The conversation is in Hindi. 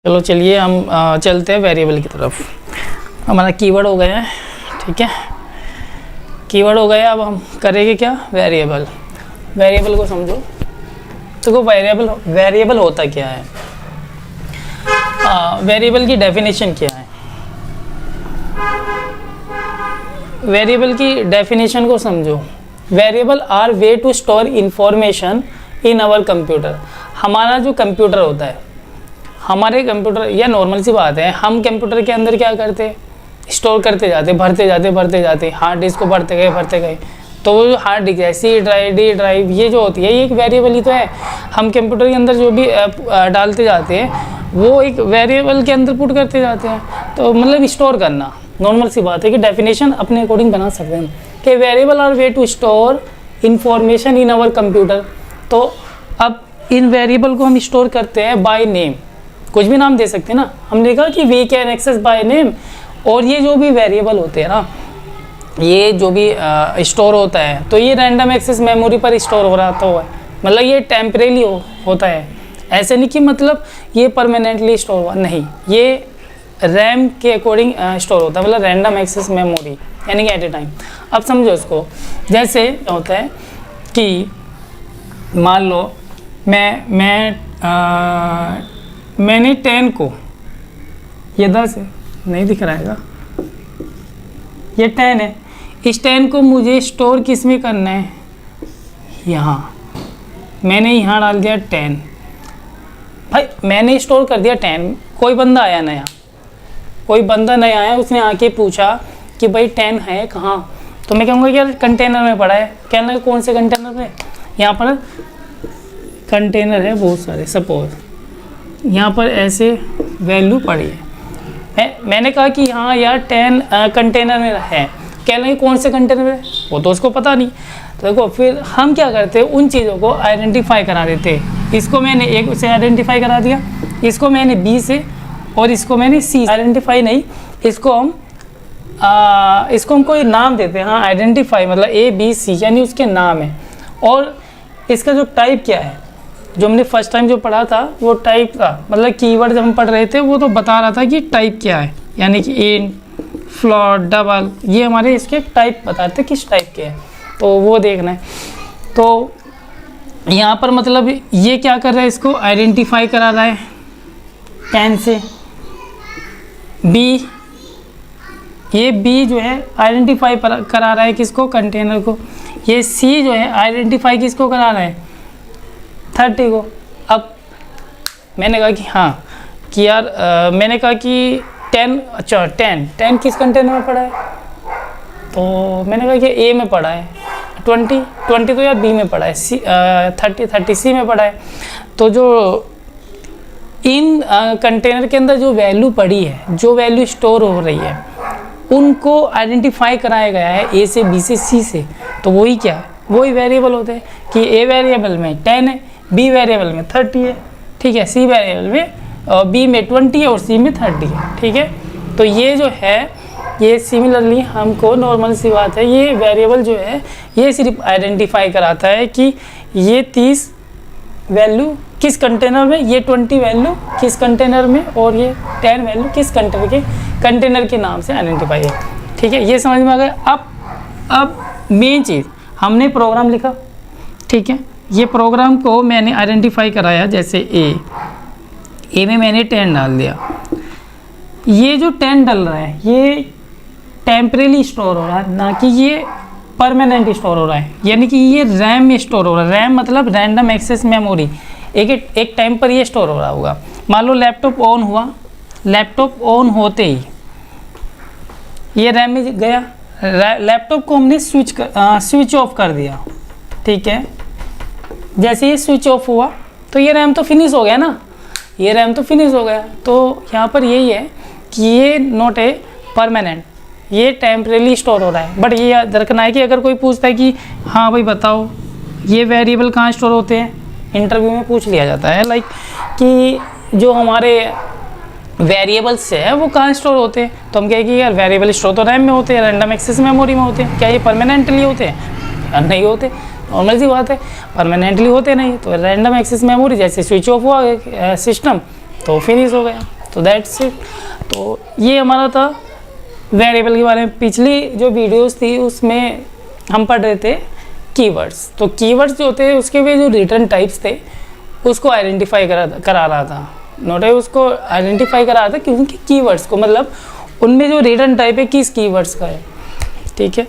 चलो चलिए हम चलते हैं वेरिएबल की तरफ। हमारा कीवर्ड हो गया है, ठीक है, कीवर्ड हो गया। अब हम करेंगे क्या, वेरिएबल। वेरिएबल को समझो। तो वेरिएबल होता क्या है, वेरिएबल की डेफिनेशन क्या है। वेरिएबल की डेफिनेशन को समझो। Variable are way to store information in our computer. हमारा जो कंप्यूटर होता है, हमारे कंप्यूटर, या नॉर्मल सी बात है, हम कंप्यूटर के अंदर क्या करते हैं, स्टोर करते जाते, भरते जाते, हार्ड डिस्क को भरते गए, तो वो जो हार्ड डिस्क है, सी ड्राइव, डी ड्राइव, ये जो होती है, ये एक वेरिएबल ही तो है। हम कंप्यूटर के अंदर जो भी डालते जाते हैं वो एक वेरिएबल के अंदर पुट करते जाते हैं। तो मतलब स्टोर करना, नॉर्मल सी बात है कि डेफिनेशन अपने अकॉर्डिंग बना सकते हैं कि variable are way to store information in our computer. तो अब इन वेरिएबल को हम स्टोर करते हैं बाय नेम, कुछ भी नाम दे सकते हैं ना। हमने कहा कि we can access by name. और ये जो भी वेरिएबल होते हैं ना, ये जो भी स्टोर होता है, तो ये रैंडम एक्सेस मेमोरी पर स्टोर हो रहा तो है, मतलब ये टेम्परेरी होता है। ऐसे नहीं कि मतलब ये परमानेंटली स्टोर हुआ, नहीं, ये रैम के अकॉर्डिंग स्टोर होता है, मतलब रैंडम एक्सेस मेमोरी, यानी कि एट ए टाइम। अब समझो इसको, जैसे होता है कि मान लो मैंने 10 को, ये 10 है, नहीं दिख रहा है, ये 10 है, इस 10 को मुझे स्टोर किस में करना है, यहाँ। मैंने यहाँ डाल दिया 10, भाई मैंने स्टोर कर दिया 10। कोई बंदा आया नया, उसने आके पूछा कि भाई 10 है कहाँ, तो मैं कहूँगा यार कंटेनर में पड़ा है। कहना कौन से कंटेनर में, यहाँ पर कंटेनर है बहुत सारे, सपोज यहाँ पर ऐसे वैल्यू पड़ी है। मैंने कहा कि हाँ यार 10 कंटेनर में है। कहना कि कौन से कंटेनर में, वो तो उसको पता नहीं। तो देखो फिर हम क्या करते हैं, उन चीज़ों को आइडेंटिफाई करा देते हैं। इसको मैंने A से आइडेंटिफाई करा दिया, इसको मैंने B से, और इसको मैंने C। आइडेंटिफाई नहीं, इसको हम कोई नाम देते हैं। हाँ, आइडेंटिफाई मतलब A B C, यानी उसके नाम है। और इसका जो टाइप क्या है, जो हमने फर्स्ट टाइम जो पढ़ा था वो टाइप था, मतलब कीवर्ड जब हम पढ़ रहे थे वो तो बता रहा था कि टाइप क्या है, यानी कि इंट, फ्लोट, डबल, ये हमारे इसके टाइप बताते किस टाइप के हैं, तो वो देखना है। तो यहाँ पर मतलब ये क्या कर रहा है, इसको आइडेंटिफाई करा रहा है 10 से। बी, ये बी जो है आइडेंटिफाई करा रहा है किसको, कंटेनर को। ये सी जो है आइडेंटिफाई किसको करा रहा है, 30 को। अब मैंने कहा कि हाँ कि यार मैंने कहा कि 10, अच्छा 10 किस कंटेनर में पड़ा है, तो मैंने कहा कि ए में पड़ा है। 20 तो यार बी में पड़ा है, 30 सी में पड़ा है। तो जो इन कंटेनर के अंदर जो वैल्यू पड़ी है, जो वैल्यू स्टोर हो रही है, उनको आइडेंटिफाई कराया गया है ए से, बी से, सी से। तो वही क्या है, वही वेरिएबल होते हैं कि ए वेरिएबल में 10 है, बी वेरिएबल में 30 है, ठीक है, सी वेरिएबल में बी में 20 है और सी में 30 है, ठीक है। तो ये जो है, ये सिमिलरली हमको नॉर्मल सी बात है, ये वेरिएबल जो है ये सिर्फ आइडेंटिफाई कराता है कि ये 30 वैल्यू किस कंटेनर में, ये 20 वैल्यू किस कंटेनर में, और ये 10 वैल्यू किस कंटेनर के नाम से आइडेंटिफाई है, ठीक है। ये समझ में आ गया। अब मेन चीज़, हमने प्रोग्राम लिखा, ठीक है, ये प्रोग्राम को मैंने आइडेंटिफाई कराया, जैसे ए में मैंने 10 डाल दिया। ये जो 10 डल रहा है ये टेम्परेरी स्टोर हो रहा है, ना कि ये परमानेंट स्टोर हो रहा है, यानी कि ये रैम में स्टोर हो रहा है। रैम मतलब रैंडम एक्सेस मेमोरी, एक टाइम पर ये स्टोर हो रहा होगा। मान लो लैपटॉप ऑन हुआ, लैपटॉप ऑन होते ही ये रैम में गया, लैपटॉप को हमने स्विच ऑफ कर दिया, ठीक है। जैसे ये स्विच ऑफ हुआ तो ये रैम तो फिनिश हो गया ना, ये रैम तो फिनिश हो गया। तो यहाँ पर यही है कि ये नॉट ए परमानेंट, ये टेम्परेरी स्टोर हो रहा है। बट ये याद रखना है कि अगर कोई पूछता है कि हाँ भाई बताओ ये वेरिएबल कहाँ स्टोर होते हैं, इंटरव्यू में पूछ लिया जाता है, लाइक कि जो हमारे वेरिएबल्स है वो कहाँ स्टोर होते हैं, तो हम कहें कि यार वेरिएबल स्टोर तो रैम में होते हैं, रैंडम एक्सेस मेमोरी में होते हैं। क्या ये परमानेंटली होते हैं, नहीं होते, नॉर्मल सी बात है, परमानेंटली होते नहीं। तो रैंडम एक्सेस मेमोरी, जैसे स्विच ऑफ हुआ सिस्टम, तो फिनिश हो गया। तो दैट्स इट। तो ये हमारा था वेरिएबल के बारे में। पिछली जो वीडियोस थी उसमें हम पढ़ रहे थे कीवर्ड्स। तो कीवर्ड्स जो होते हैं उसके भी जो रिटर्न टाइप्स थे उसको आइडेंटिफाई करा रहा था। नोट है, उसको आइडेंटिफाई करा रहा था क्योंकि कीवर्ड्स को, मतलब उनमें जो रिटर्न टाइप है किस कीवर्ड्स का है। ठीक है।